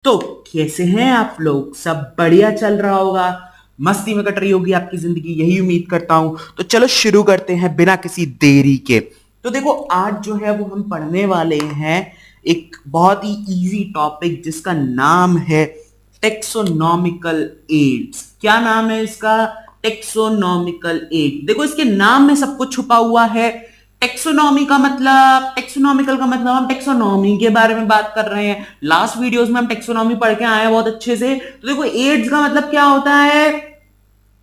तो कैसे हैं आप लोग? सब बढ़िया चल रहा होगा, मस्ती में कट रही होगी आपकी जिंदगी, यही उम्मीद करता हूं। तो चलो शुरू करते हैं बिना किसी देरी के। तो देखो, आज जो है वो हम पढ़ने वाले हैं एक बहुत ही इजी टॉपिक जिसका नाम है टेक्सोनॉमिकल एड्स। क्या नाम है इसका? Taxonomical add. देखो, इसके नाम में सब कुछ छुपा हुआ है। टेक्सोनॉमिकल का मतलब हम टेक्सोनॉमी के बारे में बात कर रहे हैं। लास्ट वीडियोस में हम टेक्सोनॉमी पढ़ के आए हैं बहुत अच्छे से। तो देखो, एड्स का मतलब क्या होता है?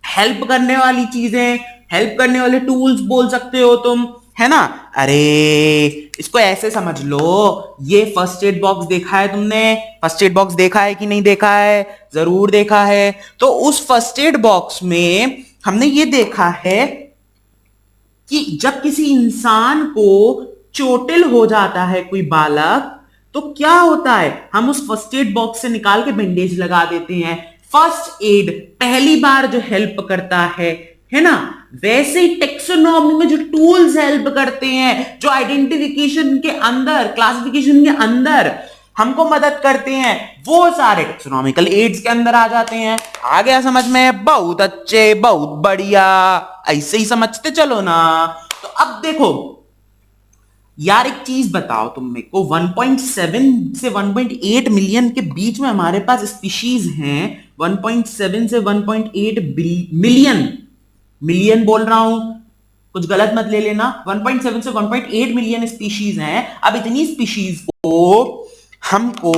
हेल्प करने वाली चीजें, हेल्प करने वाले टूल्स बोल सकते हो तुम, है ना। अरे इसको ऐसे समझ लो, ये फर्स्ट एड बॉक्स देखा है तुमने? फर्स्ट एड बॉक्स देखा है कि नहीं देखा है? जरूर देखा है। तो उस फर्स्ट एड बॉक्स में हमने ये देखा है कि जब किसी इंसान को चोटिल हो जाता है कोई बालक, तो क्या होता है? हम उस फर्स्ट एड बॉक्स से निकाल के बैंडेज लगा देते हैं। फर्स्ट एड पहली बार जो हेल्प करता है ना। वैसे ही टेक्सोनॉमी में जो टूल्स हेल्प करते हैं, जो आइडेंटिफिकेशन के अंदर, क्लासिफिकेशन के अंदर हमको मदद करते हैं, वो सारे टेक्सोनॉमिकल एड्स के अंदर आ जाते हैं। आ गया समझ में? बहुत अच्छे, बहुत बढ़िया, ऐसे ही समझते चलो ना। तो अब देखो यार, एक चीज बताओ तुम मेरे को, 1.7 से 1.8 मिलियन के बीच में हमारे पास स्पीशीज हैं। 1.7 से 1.8 मिलियन, मिलियन बोल रहा हूं, कुछ गलत मत ले लेना। 1.7 से 1.8 मिलियन स्पीशीज हैं। अब इतनी स्पीशीज को हमको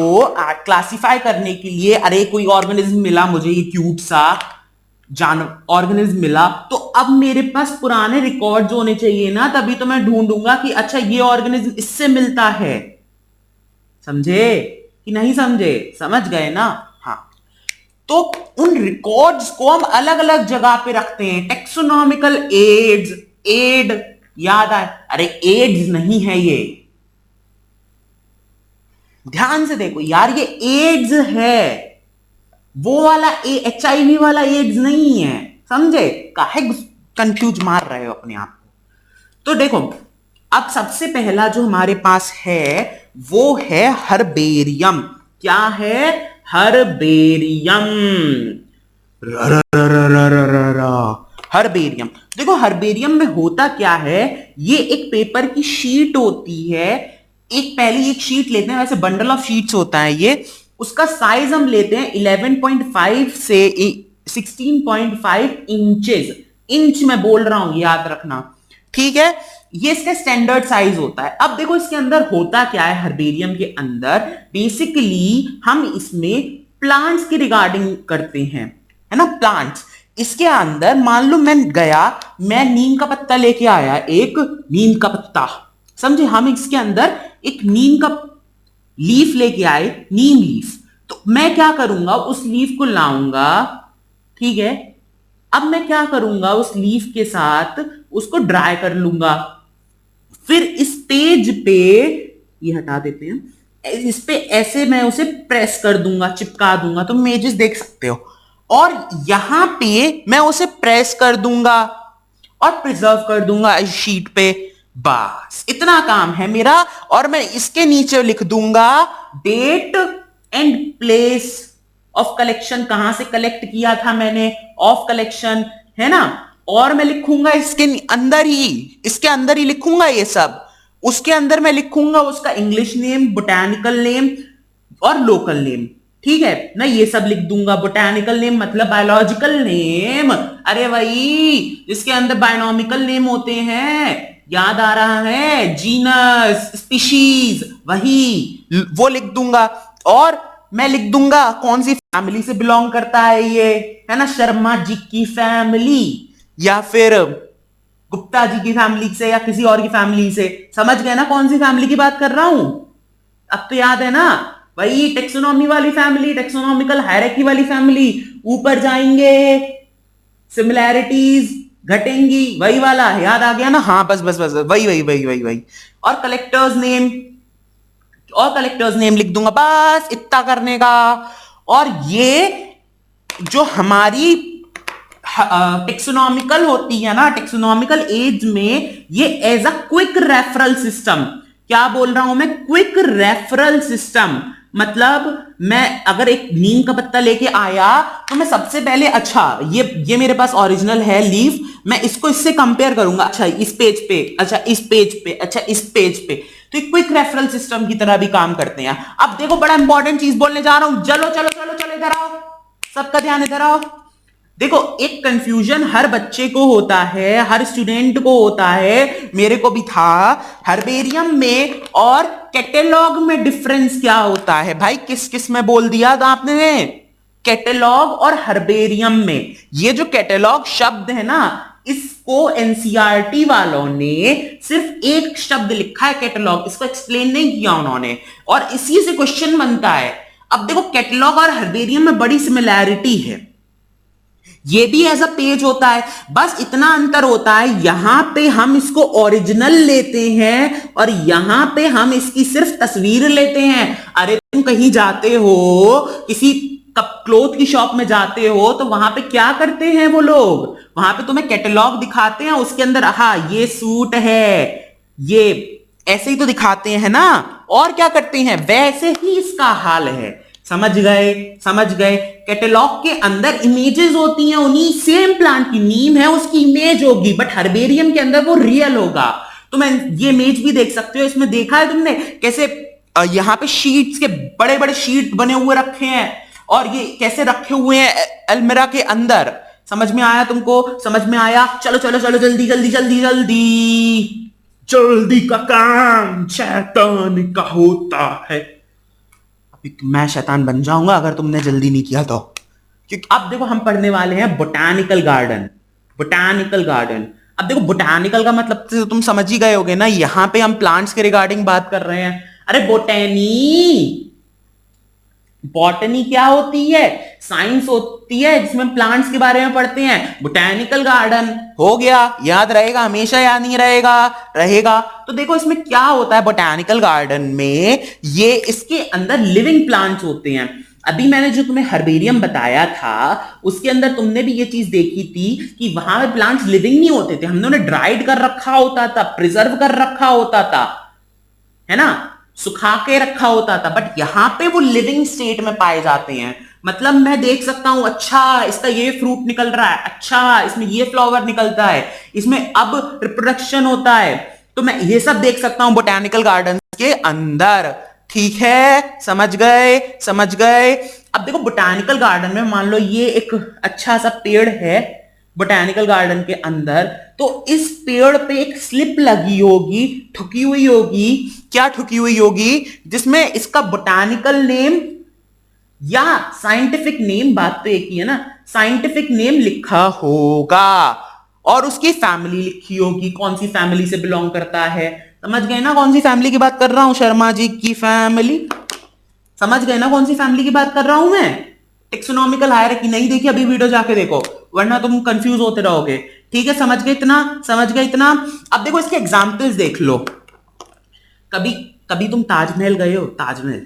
क्लासिफाई करने के लिए, अरे कोई ऑर्गेनिज्म मिला मुझे, ये क्यूट सा ऑर्गेनिज्म मिला, तो अब मेरे पास पुराने रिकॉर्ड्स होने चाहिए ना, तभी तो मैं ढूंढूंगा कि अच्छा ये ऑर्गेनिज्म इससे मिलता है। समझे कि नहीं समझे? समझ गए ना? हाँ। तो उन रिकॉर्ड्स को हम अलग अलग जगह पे रखते हैं। टेक्सोनॉमिकल एड्स, एड याद आए? अरे एड्स नहीं है ये, ध्यान से देखो यार, ये एड्स है, वो वाला HIV वाला एड्स नहीं है। समझे? काहे कंफ्यूज मार रहे हो अपने आप को? तो देखो, अब सबसे पहला जो हमारे पास है वो है हर्बेरियम। क्या है? हर्बेरियम। हर्बेरियम। देखो, हर्बेरियम में होता क्या है, ये एक पेपर की शीट होती है। पहली एक शीट लेते हैं, वैसे बंडल ऑफ शीट्स होता है ये। उसका साइज हम लेते हैं 11.5 से 16.5 इंचेस। इंच में बोल रहा हूं, याद रखना, ठीक है। ये इसका स्टैंडर्ड साइज होता है। अब देखो, इसके अंदर होता क्या है? हर्बेरियम के अंदर बेसिकली हम इसमें प्लांट्स की रिगार्डिंग करते हैं, है ना, प्लांट्स। इसके अंदर मान लो मैं नीम का पत्ता लेके आया, एक नीम का पत्ता, समझे। हम इसके अंदर एक नीम का लीफ लेके आए, नीम लीफ। तो मैं क्या करूंगा, उस लीफ को लाऊंगा, ठीक है। अब मैं क्या करूंगा, उस लीफ के साथ उसको ड्राई कर लूंगा। फिर इस पेज पे, ये हटा देते हैं, इस पे ऐसे मैं उसे प्रेस कर दूंगा, चिपका दूंगा। तुम इमेजेस देख सकते हो। और यहां पे मैं उसे प्रेस कर दूंगा और प्रिजर्व कर दूंगा इस शीट पे। बस इतना काम है मेरा। और मैं इसके नीचे लिख दूंगा date and place of collection, कहां से कलेक्ट किया था मैंने, ऑफ कलेक्शन, है ना। और मैं लिखूंगा इसके अंदर ही लिखूंगा ये सब। उसके अंदर मैं लिखूंगा उसका इंग्लिश नेम, बोटैनिकल नेम और लोकल नेम, ठीक है ना। ये सब लिख दूंगा। बोटैनिकल नेम मतलब बायोलॉजिकल नेम, अरे भाई जिसके अंदर बायोनॉमिकल नेम होते हैं, याद आ रहा है? जीनस, स्पीशीज, वही वो लिख दूंगा। और मैं लिख दूंगा कौन सी फैमिली से बिलोंग करता है ये, है ना, शर्मा जी की फैमिली या फिर गुप्ता जी की फैमिली से या किसी और की फैमिली से। समझ गए ना कौन सी फैमिली की बात कर रहा हूं? अब तो याद है ना? वही टेक्सोनॉमी वाली फैमिली, टेक्सोनॉमिकल हायरार्की वाली फैमिली। ऊपर जाएंगे, सिमिलैरिटीज घटेंगी, वही वाला याद आ गया ना? हाँ, बस बस बस वही वही वही वही वही। और कलेक्टर्स नेम लिख दूंगा, बस इतना करने का। और ये जो हमारी टेक्सोनॉमिकल होती है ना, टेक्सोनॉमिकल एज में ये as a quick referral system, क्या बोल रहा हूं मैं? क्विक रेफरल सिस्टम, मतलब मैं अगर एक नीम का पत्ता लेके आया तो मैं सबसे पहले, अच्छा ये मेरे पास ओरिजिनल है लीफ, मैं इसको इससे कंपेयर करूंगा, अच्छा इस पेज पे, अच्छा इस पेज पे, अच्छा इस पेज पे। तो एक क्विक रेफरल सिस्टम की तरह भी काम करते हैं। अब देखो बड़ा इंपॉर्टेंट चीज बोलने जा रहा हूं, चलो चलो चलो चलो इधर आओ, सबका ध्यान इधर आओ। देखो एक कंफ्यूजन हर बच्चे को होता है, हर स्टूडेंट को होता है, मेरे को भी था, हर्बेरियम में और कैटेलॉग में डिफरेंस क्या होता है भाई? किस किस में बोल दिया था आपने? कैटेलॉग और हर्बेरियम में। ये जो कैटेलॉग शब्द है ना, इसको एनसीईआरटी वालों ने सिर्फ एक शब्द लिखा है कैटेलॉग, इसको एक्सप्लेन नहीं किया उन्होंने, और इसी से क्वेश्चन बनता है। अब देखो कैटेलॉग और हर्बेरियम में बड़ी सिमिलैरिटी है, ये भी एज अ पेज होता है, बस इतना अंतर होता है यहां पे हम इसको ओरिजिनल लेते हैं और यहां पे हम इसकी सिर्फ तस्वीर लेते हैं। अरे तुम कहीं जाते हो, किसी क्लोथ की शॉप में जाते हो, तो वहां पे क्या करते हैं वो लोग? वहां पे तुम्हें कैटलॉग दिखाते हैं, उसके अंदर हाँ ये सूट है, ये ऐसे ही तो दिखाते हैं ना। और क्या करते हैं? वैसे ही इसका हाल है। समझ गए? समझ गए? कैटलॉग के अंदर इमेजेस होती हैं, उन्हीं सेम प्लांट की, नीम है उसकी इमेज होगी, बट हर्बेरियम के अंदर वो रियल होगा। तो मैं ये इमेज भी देख सकते हो, इसमें देखा है तुमने कैसे यहां पे शीट्स के बड़े बड़े शीट बने हुए रखे हैं, और ये कैसे रखे हुए हैं अलमीरा के अंदर। समझ में आया तुमको? समझ में आया? चलो चलो चलो जल्दी जल्दी जल्दी जल्दी, जल्दी का काम शैतान का होता है। मैं शैतान बन जाऊंगा अगर तुमने जल्दी नहीं किया तो, क्योंकि अब देखो हम पढ़ने वाले हैं बोटानिकल गार्डन। बोटानिकल गार्डन, अब देखो बोटानिकल का मतलब तो तुम समझ ही गए होगे ना, यहां पे हम प्लांट्स के रिगार्डिंग बात कर रहे हैं। अरे बोटेनी, बॉटनी क्या होती है? साइंस होती है जिसमें प्लांट्स के बारे में पढ़ते हैं। बोटेनिकल गार्डन हो गया, याद रहेगा? हमेशा याद नहीं रहेगा? रहेगा। तो देखो इसमें क्या होता है बोटेनिकल गार्डन में, ये इसके अंदर लिविंग प्लांट्स होते हैं। अभी मैंने जो तुम्हें हर्बेरियम बताया था उसके अंदर तुमने भी ये चीज देखी थी कि वहां पे प्लांट्स लिविंग नहीं होते थे, हमने उन्हें ड्राइड कर रखा होता था, प्रिजर्व कर रखा होता था, है ना, सुखा के रखा होता था। बट यहां पे वो लिविंग स्टेट में पाए जाते हैं। मतलब मैं देख सकता हूं, अच्छा इसका ये फ्रूट निकल रहा है, अच्छा इसमें ये फ्लावर निकलता है, इसमें अब रिप्रोडक्शन होता है, तो मैं ये सब देख सकता हूं बोटेनिकल गार्डन के अंदर। ठीक है? समझ गए? समझ गए? अब देखो बोटेनिकल गार्डन में मान लो ये एक अच्छा सा पेड़ है बोटेनिकल गार्डन के अंदर, तो इस पेड़ पे एक स्लिप लगी होगी, ठुकी हुई होगी। क्या ठुकी हुई होगी? जिसमें इसका बोटेनिकल नेम या साइंटिफिक नेम, बात तो एक ही है ना, साइंटिफिक नेम लिखा होगा, और उसकी फैमिली लिखी होगी, कौन सी फैमिली से बिलोंग करता है। समझ गए ना कौन सी फैमिली की बात कर रहा हूं? शर्मा जी की फैमिली। समझ गए ना कौन सी फैमिली की बात कर रहा हूं मैं? टेक्सोनॉमिकल हायरार्की नहीं देखी अभी? वीडियो जाके देखो, वरना तुम कंफ्यूज होते रहोगे। ठीक है? समझ गए इतना? समझ गए इतना? अब देखो इसके एग्जाम्पल्स देख लो। कभी कभी तुम ताजमहल गए हो? ताजमहल,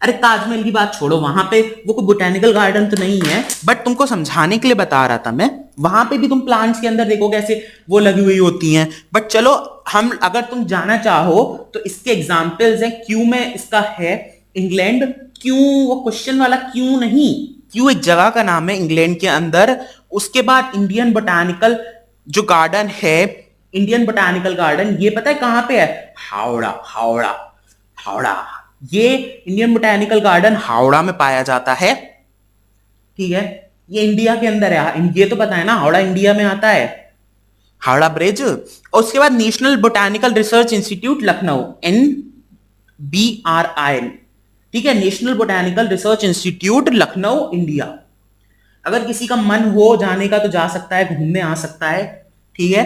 अरे ताजमहल की बात छोड़ो, वहां पे वो कोई बोटेनिकल गार्डन तो नहीं है, बट तुमको समझाने के लिए बता रहा था मैं। वहां पे भी तुम प्लांट्स के अंदर देखो कैसे वो लगी हुई होती हैं। बट चलो हम, अगर तुम जाना चाहो तो इसके एग्जाम्पल्स हैं। क्यों में इसका है इंग्लैंड, क्यों वो क्वेश्चन वाला क्यों नहीं, क्यों एक जगह का नाम है इंग्लैंड के अंदर। उसके बाद इंडियन बोटानिकल जो गार्डन है, इंडियन बोटानिकल गार्डन, ये पता है कहां पे है? हावड़ा। हावड़ा, हावड़ा, ये इंडियन बोटानिकल गार्डन हावड़ा में पाया जाता है। ठीक है? ये इंडिया के अंदर है, ये तो पता है ना, हावड़ा इंडिया में आता है, हावड़ा ब्रिज। और उसके बाद national botanical research institute Lucknow, NBRI। ठीक है? National botanical research institute Lucknow, India. अगर किसी का मन हो जाने का तो जा सकता है, घूमने आ सकता है। ठीक है?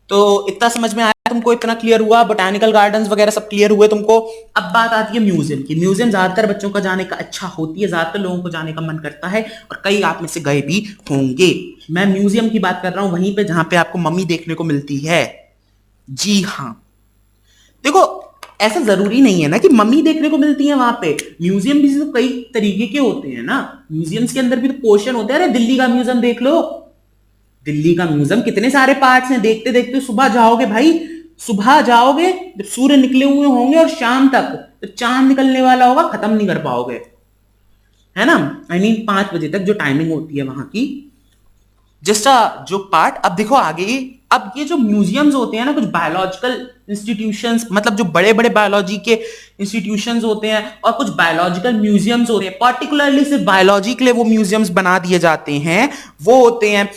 तो इतना समझ में आया तुमको? इतना क्लियर हुआ? बोटानिकल गार्डन्स वगैरह सब क्लियर हुए तुमको? अब बात आती है म्यूजियम की। म्यूजियम ज्यादातर बच्चों का जाने का अच्छा होती है, ज्यादातर लोगों को जाने का मन करता है, और कई आप में से गए भी होंगे। मैं म्यूजियम की बात कर रहा हूं, वहीं पे जहां पे आपको मम्मी देखने को मिलती है। जी हाँ, देखो ऐसा जरूरी नहीं है ना कि मम्मी देखने को मिलती है वहां पे। म्यूजियम भी तो कई तरीके के होते हैं ना, म्यूजियम्स के अंदर भी तो पोर्शन होते हैं। अरे दिल्ली का म्यूजियम देख लो, दिल्ली का म्यूजियम कितने सारे पार्ट्स हैं, देखते देखते सुबह जाओगे भाई, सुबह जाओगे जब सूर्य निकले हुए होंगे और शाम तक तो चांद निकलने वाला होगा, खत्म नहीं कर पाओगे, है ना। आई मीन 5 बजे तक जो टाइमिंग होती है वहां की। जस्ट जो पार्ट, अब देखो आगे, अब ये जो म्यूजियम्स होते हैं ना, कुछ बायोलॉजिकल इंस्टीट्यूशंस, मतलब जो बड़े बड़े बायोलॉजी के इंस्टीट्यूशंस होते हैं और कुछ बायोलॉजिकल म्यूजियम्स होते हैं, पर्टिकुलरली सिर्फ बायोलॉजी के लिए वो म्यूजियम्स बना दिए जाते हैं, वो होते हैं।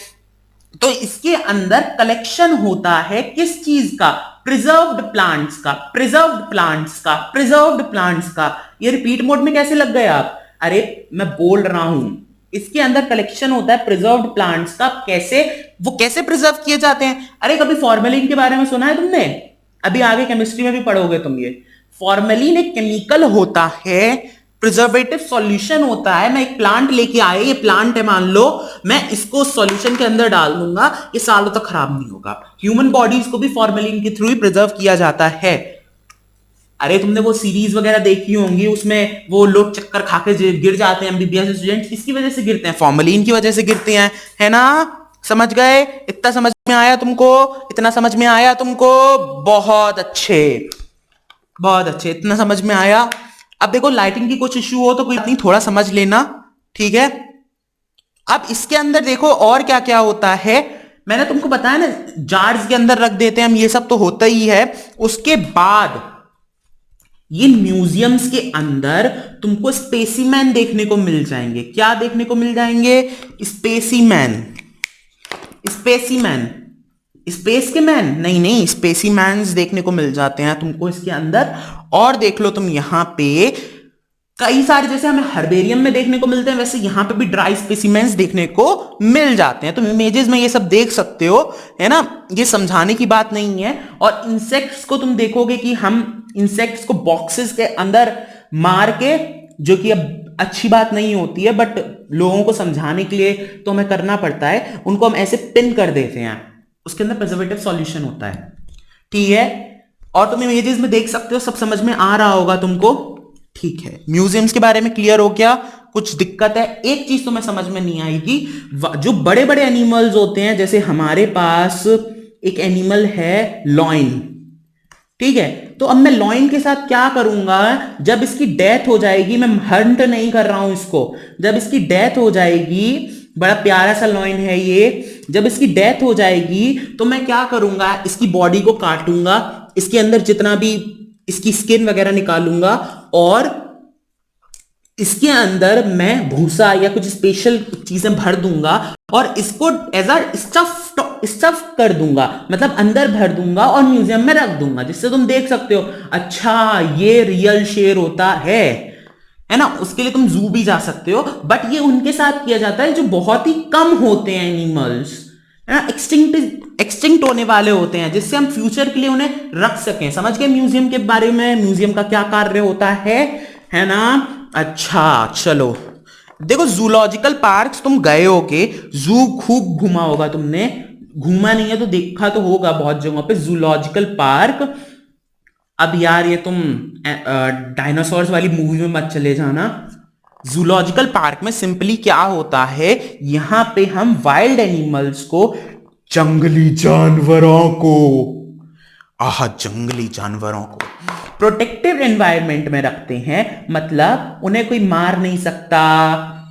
तो इसके अंदर कलेक्शन होता है किस चीज का? प्रिजर्व्ड प्लांट्स का, प्रिजर्व्ड प्लांट्स का, प्रिजर्व्ड प्लांट्स का। ये रिपीट मोड में कैसे लग गए आप? अरे मैं बोल रहा हूं, इसके अंदर कलेक्शन होता है प्रिजर्व्ड प्लांट्स का। कैसे? वो कैसे प्रिजर्व किए जाते हैं? अरे कभी फॉर्मेलिन के बारे में सुना है तुमने? अभी आगे केमिस्ट्री में भी पढ़ोगे तुम ये। फॉर्मेलिन एक केमिकल होता है, प्रिजर्वेटिव सॉल्यूशन होता है। मैं एक प्लांट लेके आए, ये प्लांट है मान लो, मैं इसको सॉल्यूशन के अंदर डाल दूंगा, ये सालों तक खराब नहीं होगा। ह्यूमन बॉडीज को भी फॉर्मेलिन के थ्रू ही प्रिजर्व किया जाता है। अरे तुमने वो सीरीज वगैरह देखी होंगी, उसमें वो लोग चक्कर खा के गिर जाते हैं एमबीबीएस स्टूडेंट्स, इसकी वजह से गिरते हैं, फॉर्मेलिन की वजह से गिरते हैं, है ना। समझ गए? इतना समझ में आया तुमको? इतना समझ में आया तुमको? बहुत अच्छे, बहुत अच्छे, इतना समझ में आया। अब देखो लाइटिंग की कुछ इश्यू हो तो कोई नहीं, थोड़ा समझ लेना, ठीक है। अब इसके अंदर देखो और क्या क्या होता है, मैंने तुमको बताया ना, जार्स के अंदर रख देते हैं हम, ये सब तो होता ही है। उसके बाद ये म्यूजियम्स के अंदर तुमको स्पेसिमेन देखने को मिल जाएंगे। क्या देखने को मिल जाएंगे? स्पेसिमेन। स्पेसिमेन, स्पेस के मैन नहीं, नहीं, स्पेसिमैन्स देखने को मिल जाते हैं तुमको इसके अंदर। और देख लो तुम यहां पे कई सारे, जैसे हमें हर्बेरियम में देखने को मिलते हैं, वैसे यहां पे भी ड्राई स्पेसिमेंस देखने को मिल जाते हैं। तुम इमेजेस में ये सब देख सकते हो, है ना। ये समझाने की बात नहीं है। और इंसेक्ट्स को तुम देखोगे कि हम इंसेक्ट्स को बॉक्सेस के अंदर मार के, जो कि अब अच्छी बात नहीं होती है, बट लोगों को समझाने के लिए तो हमें करना पड़ता है, उनको हम ऐसे पिन कर देते हैं, उसके अंदर प्रिजर्वेटिव सॉल्यूशन होता है, ठीक है। और तुम इमेजेस में देख सकते हो, सब समझ में आ रहा होगा तुमको, ठीक है। म्यूजियम्स के बारे में क्लियर हो गया? कुछ दिक्कत है? एक चीज तो मैं समझ में नहीं आएगी, जो बड़े बड़े एनिमल्स होते हैं, जैसे हमारे पास एक एनिमल है लॉइन, ठीक है। तो अब मैं लॉइन के साथ क्या करूंगा? जब इसकी डेथ हो जाएगी, मैं हंट नहीं कर रहा हूं इसको, जब इसकी डेथ हो जाएगी, बड़ा प्यारा सा लॉइन है ये, जब इसकी डेथ हो जाएगी तो मैं क्या करूंगा? इसकी बॉडी को काटूंगा, इसके अंदर जितना भी इसकी स्किन वगैरह निकालूंगा, और इसके अंदर मैं भूसा या कुछ स्पेशल चीजें भर दूंगा, और इसको एज अ स्टफ कर दूंगा, मतलब अंदर भर दूंगा और म्यूजियम में रख दूंगा, जिससे तुम देख सकते हो अच्छा ये रियल शेर होता है ना। उसके लिए तुम जू भी जा सकते हो, बट ये उनके साथ किया जाता है जो बहुत ही कम होते हैं एनिमल्स, है ना, एक्सटिंक्ट होने वाले होते हैं, जिससे हम फ्यूचर के लिए उन्हें रख सकें। समझ गए म्यूजियम के बारे में? म्यूजियम का क्या कार्य होता है ना। अच्छा चलो, देखो जूलॉजिकल पार्क तुम गए होगे, जू खूब घूमा होगा तुमने, घूमा नहीं है तो देखा तो होगा बहुत जगहों पे जूलॉजिकल पार्क। अब यार ये तुम डायनासोर्स वाली मूवी में मत चले जाना। जूलॉजिकल पार्क में सिंपली क्या होता है, यहां पे हम वाइल्ड एनिमल्स को, जंगली जानवरों को, जंगली जानवरों को प्रोटेक्टिव एनवायरनमेंट में रखते हैं, मतलब उन्हें कोई मार नहीं सकता,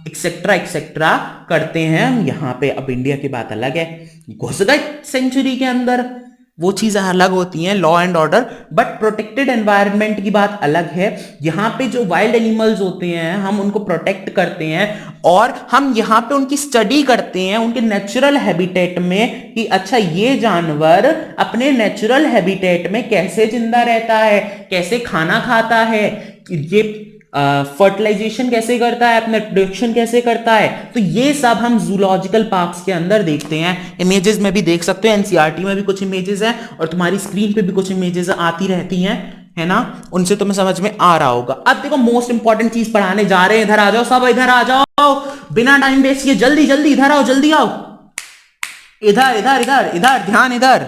एक्सेट्रा एक्सेट्रा करते हैं हम यहां पे। अब इंडिया की बात अलग है, घुस गए सेंचुरी के अंदर, वो चीजें अलग होती हैं, law and order, but protected environment की बात अलग है। यहां पे जो वाइल्ड एनिमल्स होते हैं हम उनको प्रोटेक्ट करते हैं, और हम यहां पे उनकी स्टडी करते हैं उनके नेचुरल हैबिटेट में, कि अच्छा ये जानवर अपने नेचुरल हैबिटेट में कैसे जिंदा रहता है, कैसे खाना खाता है, ये फर्टिलाइजेशन कैसे करता है, अपना प्रोडक्शन कैसे करता है। तो ये सब हम जूलॉजिकल पार्क्स के अंदर देखते हैं। इमेजेस में भी देख सकते हो, एनसीईआरटी में भी कुछ इमेजेस हैं, और तुम्हारी स्क्रीन पे भी कुछ इमेजेस आती रहती हैं, है ना, उनसे तुम्हें समझ में आ रहा होगा। अब देखो मोस्ट इंपॉर्टेंट चीज पढ़ाने जा रहे हैं, इधर आ जाओ सब, इधर आ जाओ, बिना टाइम वेस्ट किए जल्दी जल्दी इधर आओ, जल्दी आओ, इधर इधर इधर इधर, ध्यान इधर,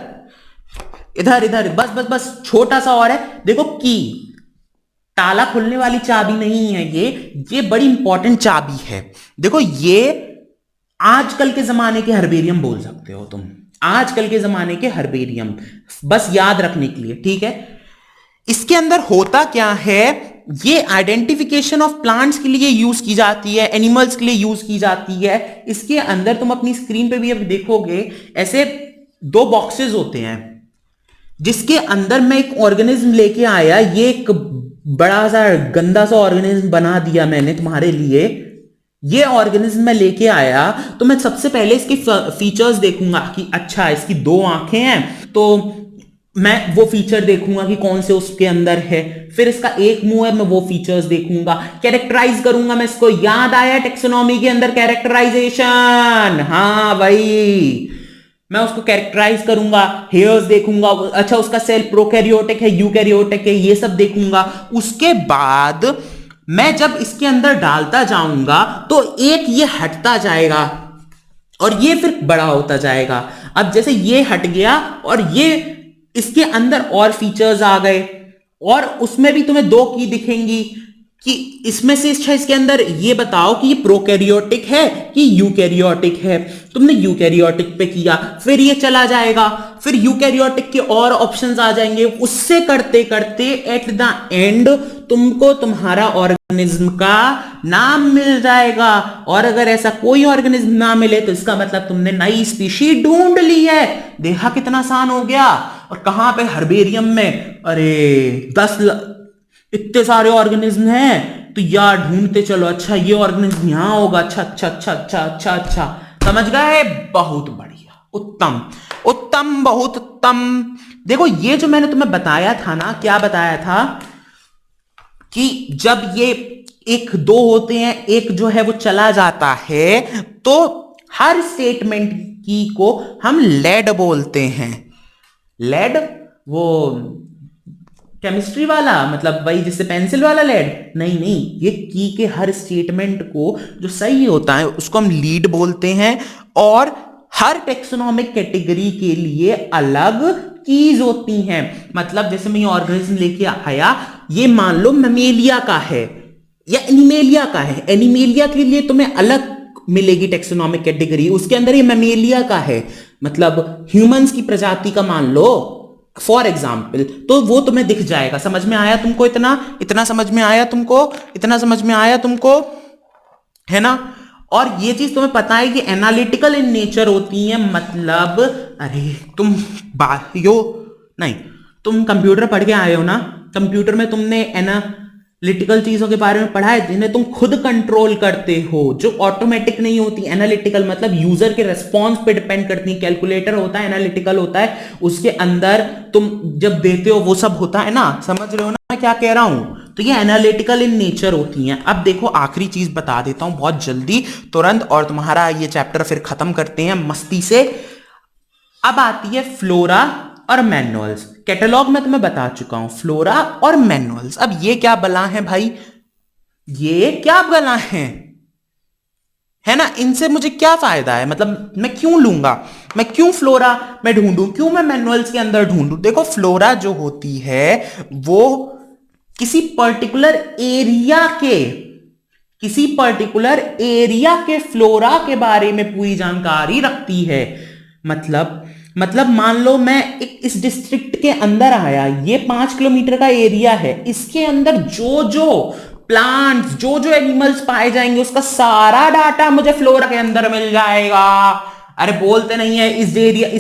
इधर इधर, बस बस बस, छोटा सा और है। देखो की ताला खोलने वाली चाबी नहीं है ये बड़ी इंपॉर्टेंट चाबी है। देखो ये आजकल के जमाने के हर्बेरियम बोल सकते हो तुम, आजकल के जमाने के हर्बेरियम, बस याद रखने के लिए, ठीक है। इसके अंदर होता क्या है ये आइडेंटिफिकेशन ऑफ प्लांट्स के लिए यूज की जाती है, एनिमल्स के लिए यूज की जाती है। इसके अंदर तुम अपनी स्क्रीन पे भी अब देखोगे ऐसे दो बॉक्सेस होते हैं जिसके अंदर मैं एक ऑर्गेनिज्म लेके आया। ये एक बड़ा सा गंदा सा ऑर्गेनिज्म बना दिया मैंने तुम्हारे लिए। ये ऑर्गेनिज्म मैं लेके आया तो मैं सबसे पहले इसके फीचर्स देखूंगा कि अच्छा इसकी दो आंखें हैं, तो मैं वो फीचर देखूंगा कि कौन से उसके अंदर है। फिर इसका एक मुंह है, मैं वो फीचर्स देखूंगा, कैरेक्टराइज करूंगा मैं इसको। याद आया टेक्सोनॉमी के अंदर कैरेक्टराइजेशन? हाँ भाई, मैं उसको कैरेक्टराइज करूंगा, हेयर्स देखूंगा, अच्छा उसका सेल प्रोकैरियोटिक है यूकैरियोटिक है, ये सब देखूंगा। उसके बाद मैं जब इसके अंदर डालता जाऊंगा तो एक ये हटता जाएगा और ये फिर बड़ा होता जाएगा। अब जैसे ये हट गया और ये इसके अंदर और फीचर्स आ गए और उसमें भी तुम्हें दो की दिखेंगी कि इसमें से अच्छा इसके अंदर ये बताओ कि ये प्रोकैरियोटिक है कि यूकैरियोटिक है। तुमने यूकैरियोटिक पे किया, फिर ये चला जाएगा, फिर यूकैरियोटिक के और ऑप्शंस आ जाएंगे। उससे करते करते एट द एंड तुमको तुम्हारा ऑर्गेनिज्म का नाम मिल जाएगा। और अगर ऐसा कोई ऑर्गेनिज्म ना मिले तो इसका मतलब तुमने नई स्पीशीज ढूंढ ली है। देखा कितना आसान हो गया। और कहां पे? हर्बेरियम में। अरे 10 इतने सारे ऑर्गेनिज्म हैं तो यार ढूंढते चलो, अच्छा ये ऑर्गेनिज्म यहां होगा, अच्छा अच्छा अच्छा अच्छा अच्छा अच्छा, समझ गए? बहुत बढ़िया, उत्तम उत्तम, बहुत उत्तम। देखो ये जो मैंने तुम्हें बताया था ना, क्या बताया था कि जब ये एक दो होते हैं, एक जो है वो चला जाता है, तो हर स्टेटमेंट की को हम लेड बोलते हैं। लेड वो केमिस्ट्री वाला, मतलब वही जिससे पेंसिल वाला लेड? नहीं नहीं, ये की के हर स्टेटमेंट को जो सही होता है उसको हम लीड बोलते हैं। और हर टेक्सोनॉमिक कैटेगरी के लिए अलग कीज होती हैं। मतलब जैसे मैं ये ऑर्गेनिज्म लेके आया, ये मान लो मैमेलिया का है या एनिमेलिया का है। एनिमेलिया के लिए तुम्हें अलग मिलेगी टेक्सोनॉमिक कैटेगरी, उसके अंदर ये मैमेलिया का है, मतलब ह्यूमंस की प्रजाति का मान लो फॉर एग्जाम्पल, तो वो तुम्हें दिख जाएगा। समझ में आया तुमको? इतना समझ में आया तुमको? इतना समझ में आया तुमको, है ना? और ये चीज तुम्हें पता है कि एनालिटिकल इन नेचर होती है। मतलब अरे तुम बायो नहीं, तुम कंप्यूटर पढ़ के आए हो ना, कंप्यूटर में तुमने एनालिटिकल चीजों के बारे में पढ़ा है जिन्हें तुम खुद कंट्रोल करते हो, जो ऑटोमेटिक नहीं होती। एनालिटिकल मतलब यूजर के रेस्पॉन्स पे डिपेंड करती है। कैलकुलेटर होता है, एनालिटिकल होता है, उसके अंदर तुम जब देते हो वो सब होता है ना। समझ रहे हो ना मैं क्या कह रहा हूं? तो ये एनालिटिकल इन नेचर होती हैं। अब देखो आखिरी चीज बता देता हूं बहुत जल्दी, तुरंत, और तुम्हारा ये चैप्टर फिर खत्म करते हैं मस्ती से। अब आती है फ्लोरा और मैनुअल्स। कैटलॉग में तुम्हें बता चुका हूं, फ्लोरा और मैनुअल्स। अब ये क्या बला है भाई? ये क्या बला है ना? इनसे मुझे क्या फायदा है? मतलब मैं क्यों लूंगा? मैं क्यों फ्लोरा में ढूंढूं? क्यों मैं मैनुअल्स के अंदर ढूंढूं? देखो फ्लोरा जो होती है वो किसी पर्टिकुलर एरिया के फ्लोरा के बारे में पूरी जानकारी रखती है। मतलब मान लो मैं इस डिस्ट्रिक्ट के अंदर आया, ये 5 किलोमीटर का एरिया है, इसके अंदर जो जो प्लांट्स, जो जो एनिमल्स पाए जाएंगे उसका सारा डाटा मुझे फ्लोरा के अंदर मिल जाएगा। अरे बोलते नहीं है इस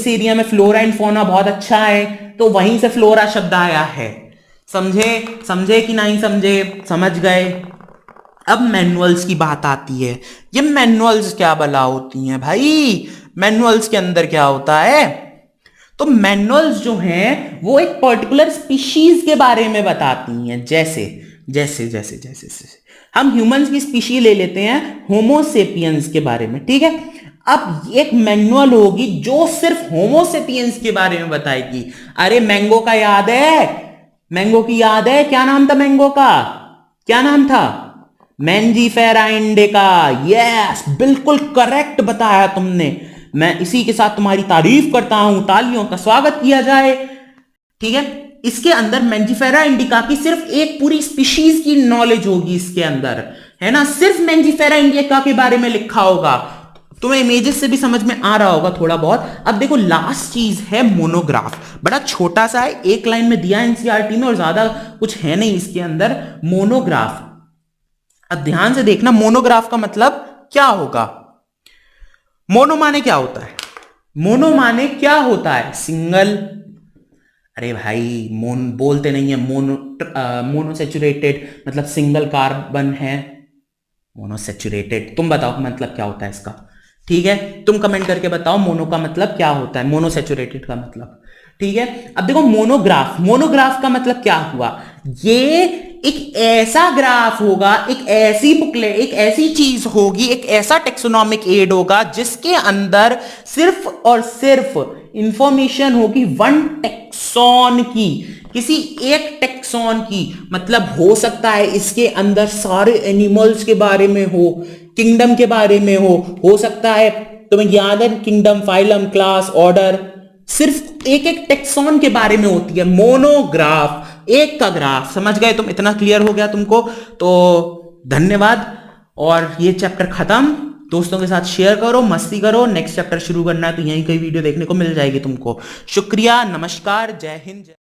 एरिया में फ्लोरा एंड फौना बहुत अच्छा है, तो वहीं से फ्लोरा शब्द आया है। समझे कि नहीं समझे? समझ गए? अब मैनुअल्स की बात आती है। ये मैनुअल्स क्या भला होती हैं भाई? मैनुअल्स के अंदर क्या होता है? तो मैनुअल्स जो हैं वो एक पर्टिकुलर स्पीशीज के बारे में बताती हैं। जैसे हम ह्यूमंस की स्पीशीज ले लेते हैं, होमोसेपियंस के बारे में, ठीक है? अब एक मैनुअल होगी जो सिर्फ होमोसेपियंस के बारे में बताएगी। अरे मैंगो का याद है? मैंगो की याद है? क्या नाम था मैंगो का? क्या नाम था? Mangifera indica. यस, बिल्कुल करेक्ट बताया तुमने। मैं इसी के साथ तुम्हारी तारीफ करता हूं, तालियों का स्वागत किया जाए, ठीक है? इसके अंदर मैंजीफेरा इंडिका की सिर्फ एक पूरी स्पीशीज की नॉलेज होगी इसके अंदर, है ना? सिर्फ मैंजीफेरा इंडिका के बारे में लिखा होगा। तुम्हें इमेजेस से भी समझ में आ रहा होगा थोड़ा बहुत। अब देखो लास्ट चीज है मोनोग्राफ, बड़ा छोटा सा है, एक लाइन में दिया है एनसीईआरटी में और ज्यादा कुछ है नहीं इसके अंदर। मोनोग्राफ, अब ध्यान से देखना, मोनोग्राफ का मतलब क्या होगा। मोनो माने क्या होता है? मोनो माने क्या होता है? सिंगल। अरे भाई बोलते नहीं है मोनोसेचुरेटेड मतलब सिंगल कार्बन है, मोनोसेचुरेटेड। तुम बताओ मतलब क्या होता है इसका, ठीक है? तुम कमेंट करके बताओ मोनो का मतलब क्या होता है, मोनोसेचुरेटेड का मतलब, ठीक है? अब देखो मोनोग्राफ, मोनोग्राफ का मतलब क्या हुआ? ये एक ऐसा ग्राफ होगा, एक ऐसी बुकलेट, एक ऐसी चीज होगी, एक ऐसा टेक्सोनॉमिक एड होगा जिसके अंदर सिर्फ और सिर्फ इंफॉर्मेशन होगी वन टेक्सॉन की, किसी एक टेक्सॉन की। मतलब हो सकता है इसके अंदर सारे एनिमल्स के बारे में हो, किंगडम के बारे में हो सकता है तुम्हें याद है किंगडम, फाइलम, क्लास, ऑर्डर, सिर्फ एक एक टेक्सॉन के बारे में होती है मोनोग्राफ, एक का ग्राफ। समझ गए तुम? इतना क्लियर हो गया तुमको तो धन्यवाद। और ये चैप्टर खत्म, दोस्तों के साथ शेयर करो, मस्ती करो। नेक्स्ट चैप्टर शुरू करना है तो यहीं कई वीडियो देखने को मिल जाएगी तुमको। शुक्रिया, नमस्कार, जय हिंद।